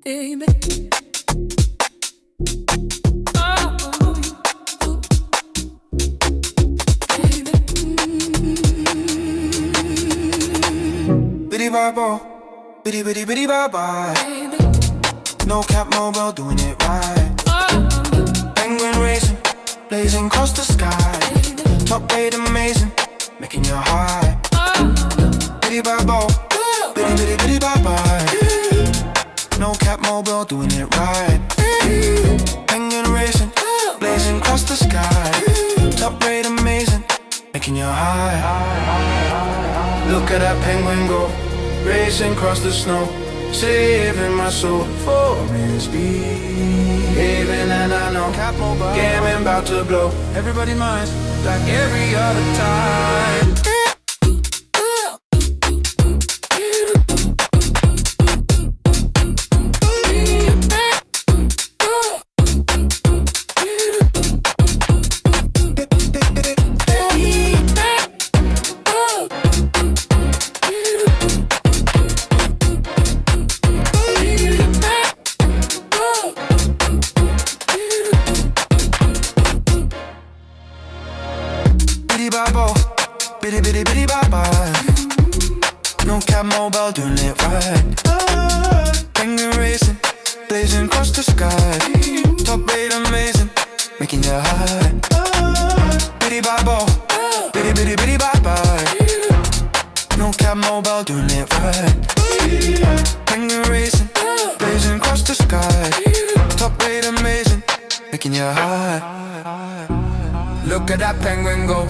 baby. Oh, baby. Bitty babo, bitty bitty bitty bye bye. No cap mobile doing it right. Penguin racing, blazing across the sky. Top rate amazing, making you high. Bitty babo, bitty bitty bitty bye bye. No cap mobile doing it right. Penguin racing, blazing across the sky. Top rate amazing, making you high. Look at that penguin go, racing across the snow, saving my soul for misbehaving. And I know game about to blow everybody's minds like every other time. Bitty bitty bitty bye bye. No cap mobile doing it right. Penguin racing, blazing across the sky. Top rate amazing, making you high. Bitty bye bye, bitty bitty bitty bye bye. No cap mobile doing it right. Penguin racing, blazing across the sky. Top rate amazing, making you high. Look at that penguin go,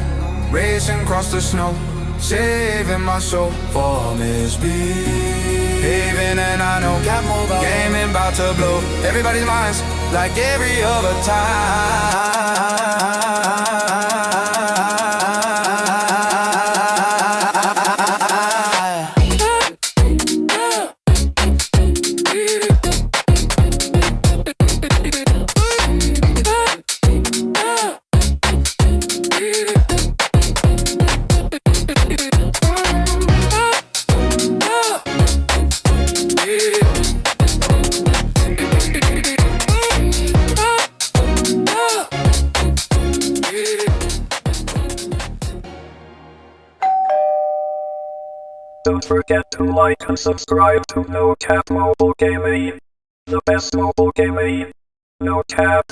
racing across the snow, saving my soul for misbehaving. And I know game about to blow everybody's minds like every other time. Don't forget to like and subscribe to No Cap Mobile Gaming, the best mobile gaming. No Cap.